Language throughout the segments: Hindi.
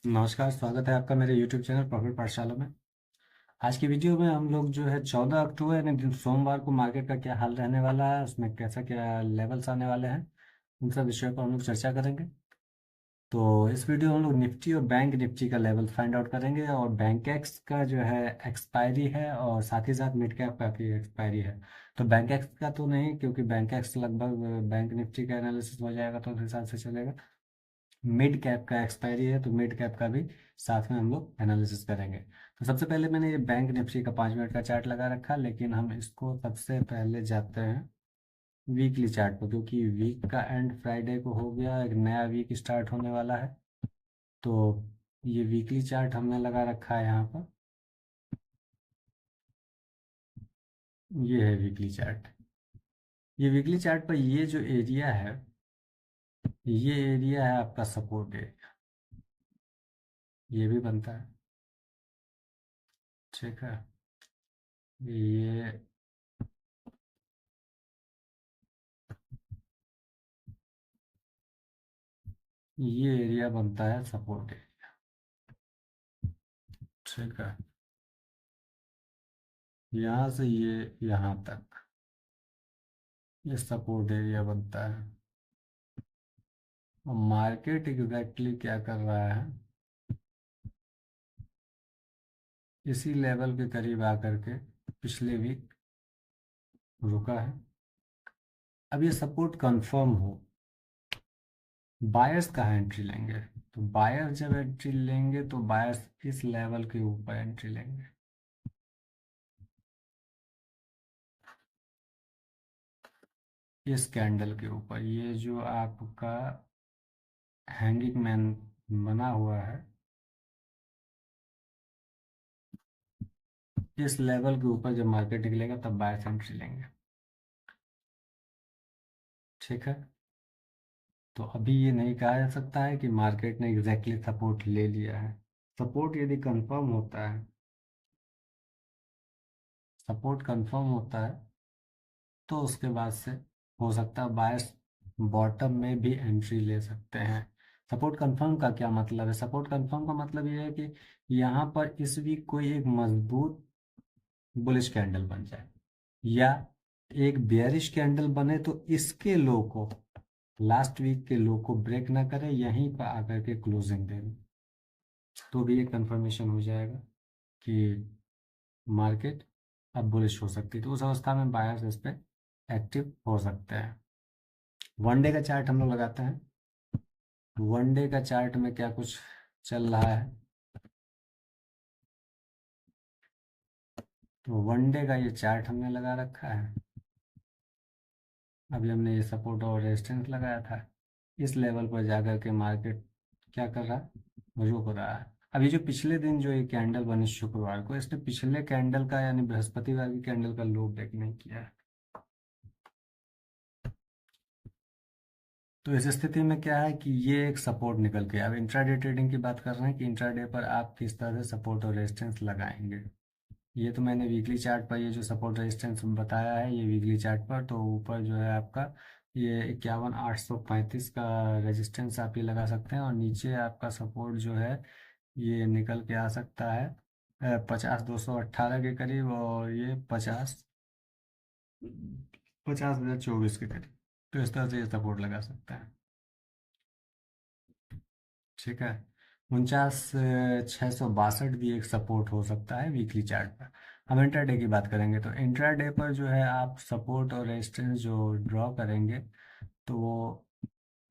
नमस्कार, स्वागत है आपका मेरे YouTube चैनल प्रॉफिट पाठशाला में। आज की वीडियो में हम लोग जो है 14 अक्टूबर यानी दिन सोमवार को मार्केट का क्या हाल रहने वाला है, उसमें कैसा क्या लेवल्स आने वाले हैं, उन सब विषयों पर हम लोग चर्चा करेंगे। तो इस वीडियो में हम लोग निफ्टी और बैंक निफ्टी का लेवल फाइंड आउट करेंगे और बैंक एक्स का जो है एक्सपायरी है और साथ ही साथ मिड कैप का भी एक्सपायरी है। तो बैंक एक्स का तो नहीं, क्योंकि बैंक एक्स लगभग बैंक निफ्टी का एनालिसिस हो जाएगा तो उस हिसाब से चलेगा। मिड कैप का एक्सपायरी है तो मिड कैप का भी साथ में हम लोग एनालिसिस करेंगे। तो सबसे पहले मैंने ये बैंक निफ्टी का 5 मिनट का चार्ट लगा रखा, लेकिन हम इसको सबसे पहले जाते हैं वीकली चार्ट पर, क्योंकि वीक का एंड फ्राइडे को हो गया, एक नया वीक स्टार्ट होने वाला है। तो ये वीकली चार्ट हमने लगा रखा है यहाँ पर। ये है वीकली चार्ट। ये वीकली चार्ट पर ये जो एरिया है, ये एरिया है आपका सपोर्ट एरिया। ये भी बनता है, ठीक है। ये ये एरिया बनता है सपोर्ट एरिया, ठीक है। यहाँ से ये यहाँ तक ये सपोर्ट एरिया बनता है। और मार्केट एग्जैक्टली क्या कर रहा है, इसी लेवल के करीब आकर के पिछले वीक रुका है। अब ये सपोर्ट कंफर्म हो, बायर्स कहाँ एंट्री लेंगे? तो बायर्स जब एंट्री लेंगे तो बायर्स इस लेवल के ऊपर एंट्री लेंगे। इस कैंडल के ऊपर ये जो आपका हैंगिंग मैन बना हुआ है, इस लेवल के ऊपर जब मार्केट निकलेगा तब बायर्स एंट्री लेंगे, ठीक है। तो अभी ये नहीं कहा जा सकता है कि मार्केट ने एग्जैक्टली सपोर्ट ले लिया है। सपोर्ट यदि कंफर्म होता है, सपोर्ट कंफर्म होता है तो उसके बाद से हो सकता है बायर्स बॉटम में भी एंट्री ले सकते हैं। सपोर्ट कंफर्म का क्या मतलब है? सपोर्ट कंफर्म का मतलब ये है कि यहाँ पर इस वीक कोई एक मजबूत बुलिश कैंडल बन जाए या एक बेयरिश कैंडल बने तो इसके लो को, लास्ट वीक के लो को ब्रेक ना करे, यहीं पर आकर के क्लोजिंग दे दे, तो भी एक कंफर्मेशन हो जाएगा कि मार्केट अब बुलिश हो सकती है। तो उस अवस्था में बायर्स इस पे एक्टिव हो सकते हैं। वनडे का चार्ट हम लोग लगाते हैं। वनडे का चार्ट में क्या कुछ चल रहा है? तो वनडे का ये चार्ट हमने लगा रखा है। अभी हमने ये सपोर्ट और रेजिस्टेंस लगाया था। इस लेवल पर जाकर के मार्केट क्या कर रहा है, रुक रहा है। अभी जो पिछले दिन जो ये कैंडल बनी शुक्रवार को, इसने पिछले कैंडल का यानी बृहस्पतिवार की कैंडल का लो ब्रेक नहीं किया है। तो इस स्थिति में क्या है कि ये एक सपोर्ट निकल के, अब इंट्राडे ट्रेडिंग की बात कर रहे हैं कि इंट्राडे पर आप किस तरह से सपोर्ट और रेजिस्टेंस लगाएंगे। ये तो मैंने वीकली चार्ट पर ये जो सपोर्ट रेजिस्टेंस बताया है, ये वीकली चार्ट पर, तो ऊपर जो है आपका ये 51,835 का रेजिस्टेंस आप ये लगा सकते हैं और नीचे आपका सपोर्ट जो है ये निकल के आ सकता है 50,218 के करीब, और ये 50,024 के करीब। तो इस तरह से ये सपोर्ट लगा सकता है, ठीक है। 49,662 भी एक सपोर्ट हो सकता है वीकली चार्ट पर। हम इंट्राडे की बात करेंगे तो इंट्राडे पर जो है आप सपोर्ट और रेजिस्टेंस जो ड्रॉ करेंगे, तो वो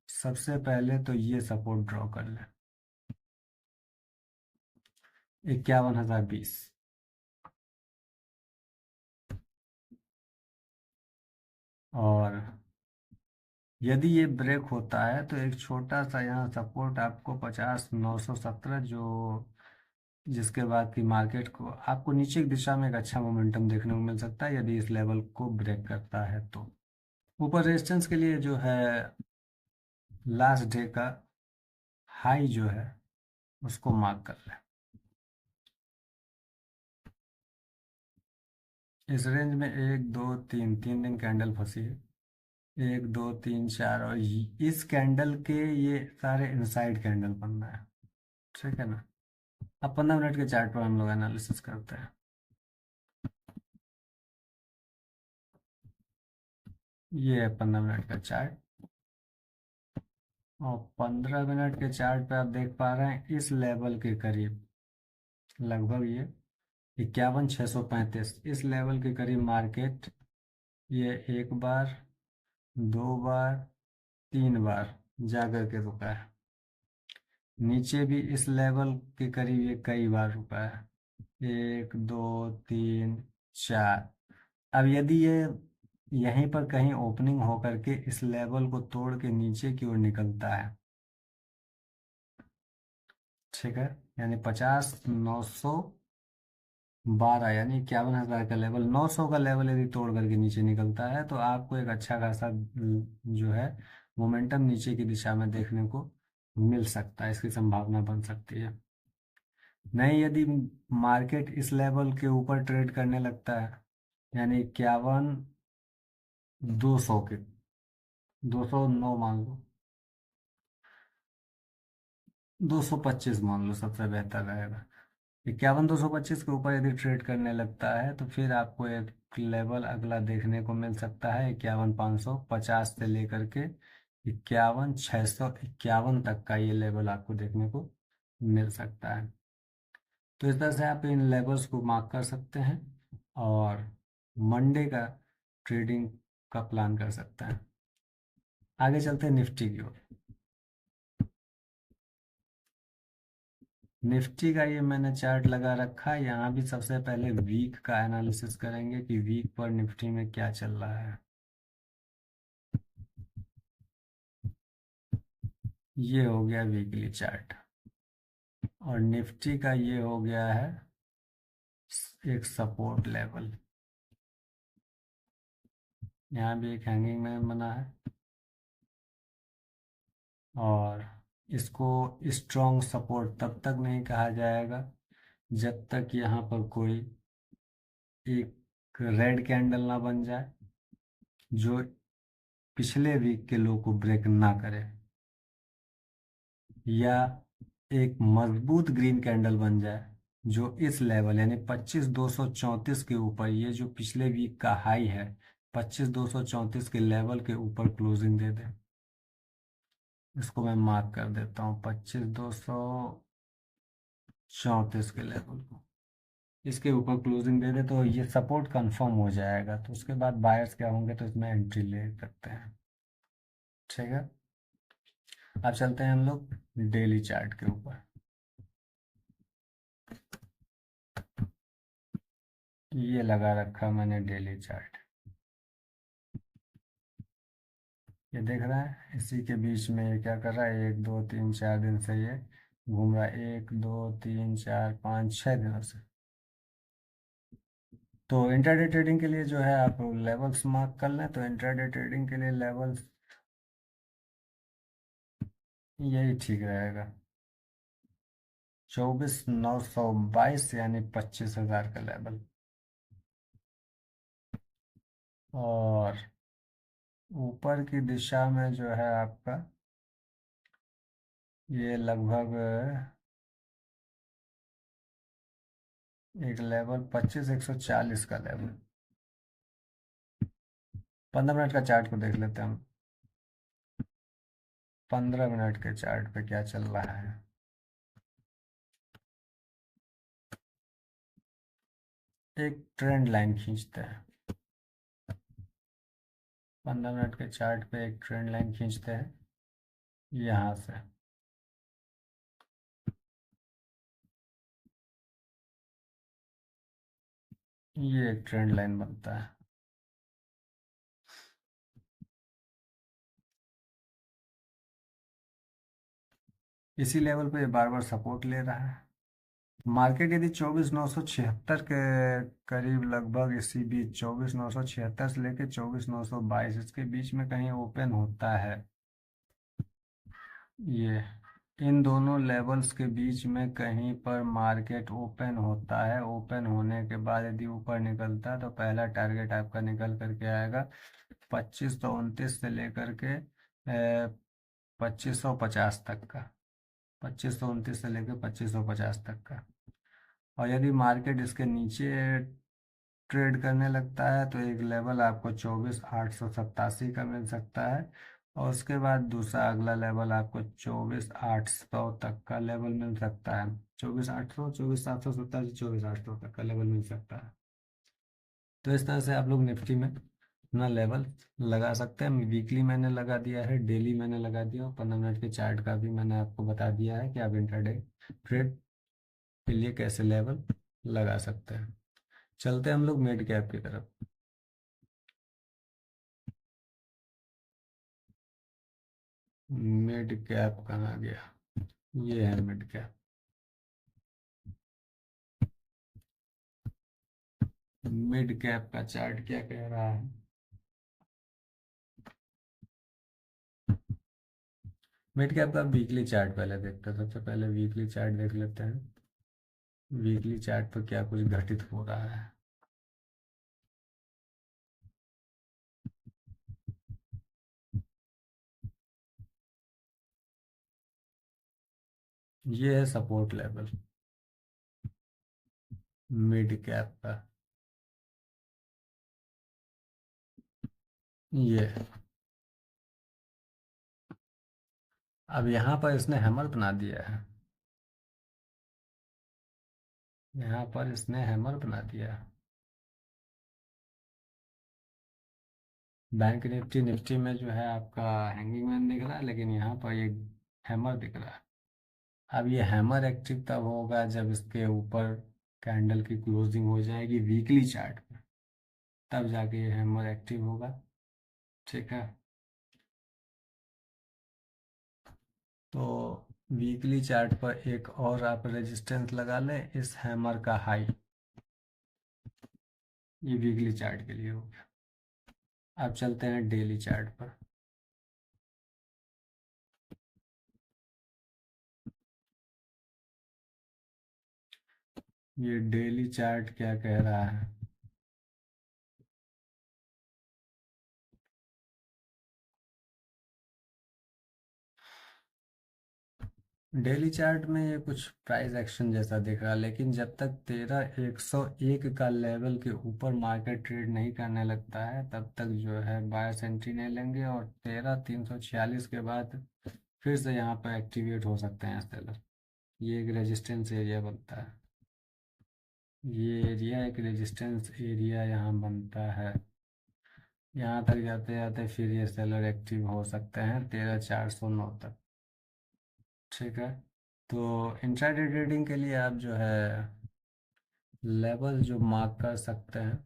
सबसे पहले तो ये सपोर्ट ड्रॉ कर लें 51,020। और यदि ये ब्रेक होता है तो एक छोटा सा यहाँ सपोर्ट आपको 50,917, जो जिसके बाद की मार्केट को आपको नीचे की दिशा में एक अच्छा मोमेंटम देखने को मिल सकता है यदि इस लेवल को ब्रेक करता है। तो ऊपर रेजिस्टेंस के लिए जो है लास्ट डे का हाई जो है उसको मार्क कर लें। इस रेंज में एक दो तीन, 3 दिन कैंडल फंसी है। एक दो तीन चार, और इस कैंडल के ये सारे इनसाइड कैंडल बनना है, ठीक है ना। अब 15 मिनट के चार्ट पर हम लोग एनालिसिस करते हैं। ये है 15 मिनट का चार्ट, और 15 मिनट के चार्ट पे आप देख पा रहे हैं इस लेवल के करीब, लगभग ये 51,635, इस लेवल के करीब मार्केट ये एक बार, दो बार, 3 बार जा कर के रुका है। नीचे भी इस लेवल के करीब ये कई बार रुका है, 1, 2, 3, 4। अब यदि ये यहीं पर कहीं ओपनिंग होकर के इस लेवल को तोड़ के नीचे की ओर निकलता है, ठीक है, यानी 50,912, यानी 51,000 का लेवल, 900 का लेवल यदि तोड़ करके नीचे निकलता है तो आपको एक अच्छा खासा जो है मोमेंटम नीचे की दिशा में देखने को मिल सकता है, इसकी संभावना बन सकती है। नहीं, यदि मार्केट इस लेवल के ऊपर ट्रेड करने लगता है, यानी 51,200 के, 209 मान लो, 225 मान लो, सबसे बेहतर रहेगा। 51,225 के ऊपर यदि ट्रेड करने लगता है तो फिर आपको एक लेवल अगला देखने को मिल सकता है 51,550 से लेकर के 51,651 तक का, ये लेवल आपको देखने को मिल सकता है। तो इस तरह से आप इन लेवल्स को मार्क कर सकते हैं और मंडे का ट्रेडिंग का प्लान कर सकते हैं। आगे चलते हैं निफ्टी की ओर। निफ्टी का ये मैंने चार्ट लगा रखा है, यहाँ भी सबसे पहले वीक का एनालिसिस करेंगे कि वीक पर निफ्टी में क्या चल रहा है। ये हो गया वीकली चार्ट, और निफ्टी का ये हो गया है एक सपोर्ट लेवल, यहाँ भी एक हैंगिंग मैन बना है, और इसको स्ट्रॉन्ग सपोर्ट तब तक नहीं कहा जाएगा जब तक यहाँ पर कोई एक रेड कैंडल ना बन जाए जो पिछले वीक के लो को ब्रेक ना करे, या एक मजबूत ग्रीन कैंडल बन जाए जो इस लेवल यानी 25,234 के ऊपर, ये जो पिछले वीक का हाई है 25,234 के लेवल के ऊपर क्लोजिंग दे दे। इसको मैं मार्क कर देता हूँ 25,234 के लेवल को, इसके ऊपर क्लोजिंग दे दे तो ये सपोर्ट कंफर्म हो जाएगा, तो उसके बाद बायर्स क्या होंगे तो इसमें एंट्री ले सकते हैं। ठीक है, अब चलते हैं हम लोग डेली चार्ट के ऊपर। ये लगा रखा मैंने डेली चार्ट, ये देख रहा है, इसी के बीच में ये क्या कर रहा है, 1, 2, 3, 4 दिन से ये घूम रहा है, 1, 2, 3, 4, 5, 6 दिनों से। तो इंट्राडे ट्रेडिंग के लिए जो है आप लेवल्स मार्क कर लें, तो इंट्राडे ट्रेडिंग के लिए लेवल्स यही ठीक रहेगा, 24,922 यानी 25,000 का लेवल, और ऊपर की दिशा में जो है आपका ये लगभग एक लेवल 25,140 का लेवल। 15 मिनट का चार्ट को देख लेते हैं हम। 15 मिनट के चार्ट पे क्या चल रहा है। एक ट्रेंड लाइन खींचते हैं, 15 मिनट के चार्ट पे एक ट्रेंड लाइन खींचते हैं यहाँ से, ये एक ट्रेंड लाइन बनता है। इसी लेवल पे बार बार सपोर्ट ले रहा है। मार्केट यदि 24,976 के करीब, लगभग इसी बीच 24,976 से लेके 24,922 इसके बीच में कहीं ओपन होता है, ये इन दोनों लेवल्स के बीच में कहीं पर मार्केट ओपन होता है, ओपन होने के बाद यदि ऊपर निकलता है तो पहला टारगेट आपका निकल करके आएगा 2529 से लेकर के 2550 तक का। 2529 से लेकर 2550 तक का। और यदि मार्केट इसके नीचे ट्रेड करने लगता है तो एक लेवल आपको 24,887 का मिल सकता है, और उसके बाद दूसरा अगला लेवल आपको 24,800 तक का लेवल मिल सकता है। 24,800, 24,787, 24,800 तक का लेवल मिल सकता है। तो इस तरह से आप लोग निफ्टी में अपना लेवल लगा सकते हैं। वीकली मैंने लगा दिया है, डेली मैंने लगा दिया, और 15 मिनट के चार्ट का भी मैंने आपको बता दिया है कि आप इंट्राडे ट्रेड के लिए कैसे लेवल लगा सकते हैं। चलते हैं हम लोग मिड कैप की तरफ। मिड कैप कहाँ गया? ये है मिड कैप। मिड कैप का चार्ट क्या कह रहा है? मिड कैप का वीकली चार्ट पहले देखते हैं। सबसे पहले वीकली चार्ट देख लेते हैं। वीकली चार्ट पर क्या कुछ घटित हो रहा है। ये है सपोर्ट लेवल मिड कैप का। ये है। अब यहाँ पर इसने हैमर बना दिया है। यहाँ पर इसने हैमर बना दिया है। बैंक निफ्टी निफ्टी में जो है आपका हैंगिंग मैन दिख रहा है, लेकिन यहाँ पर ये हैमर दिख रहा है। अब ये हैमर एक्टिव तब होगा जब इसके ऊपर कैंडल की क्लोजिंग हो जाएगी वीकली चार्ट पर, तब जाके ये हैमर एक्टिव होगा। ठीक है। तो वीकली चार्ट पर एक और आप रेजिस्टेंस लगा लें इस हैमर का हाई। ये वीकली चार्ट के लिए हो गया। अब चलते हैं डेली चार्ट पर। ये डेली चार्ट क्या कह रहा है? डेली चार्ट में ये कुछ प्राइस एक्शन जैसा दिख रहा है, लेकिन जब तक 13,101 का लेवल के ऊपर मार्केट ट्रेड नहीं करने लगता है तब तक जो है बायर्स एंट्री नहीं लेंगे, और 13,346 के बाद फिर से यहाँ पर एक्टिवेट हो सकते हैं सेलर। ये एक रेजिस्टेंस एरिया बनता है। ये एरिया एक रेजिस्टेंस एरिया यहाँ बनता है। यहाँ तक जाते जाते फिर ये सेलर एक्टिव हो सकते हैं 13,409 तक। ठीक है। तो इंट्राडे ट्रेडिंग के लिए आप जो है लेवल जो मार्क कर सकते हैं,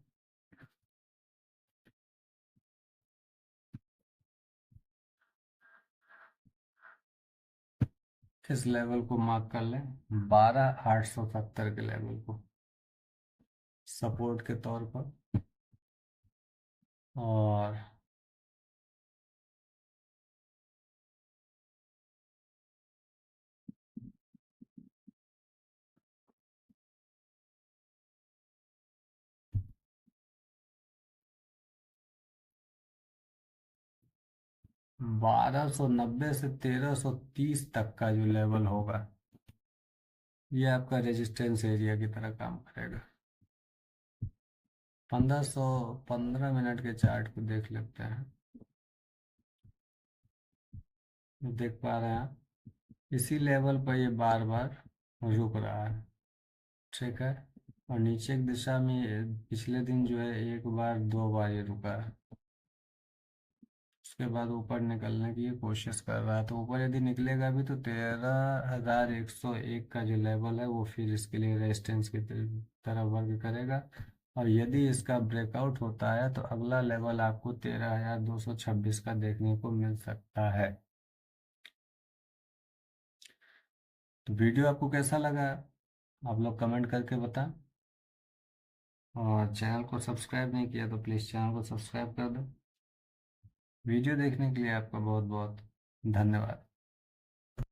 इस लेवल को मार्क कर लें, 12,870 के लेवल को सपोर्ट के तौर पर। और 1290 से 1330 तक का जो लेवल होगा, ये आपका रेजिस्टेंस एरिया की तरह काम करेगा। 15 मिनट के चार्ट को देख लेते हैं। देख पा रहे हैं आप? इसी लेवल पर ये बार बार रुक रहा है। ठीक है। और नीचे की दिशा में पिछले दिन जो है एक बार दो बार ये रुका है। उसके बाद ऊपर निकलने की ये कोशिश कर रहा है, तो ऊपर यदि निकलेगा भी तो 13,101 का जो लेवल है वो फिर इसके लिए रेजिस्टेंस की तरह वर्क करेगा। और यदि इसका ब्रेकआउट होता है तो अगला लेवल आपको 13,226 का देखने को मिल सकता है। तो वीडियो आपको कैसा लगा आप लोग कमेंट करके बताएं, और चैनल को सब्सक्राइब नहीं किया तो प्लीज़ चैनल को सब्सक्राइब कर दो। वीडियो देखने के लिए आपका बहुत बहुत धन्यवाद।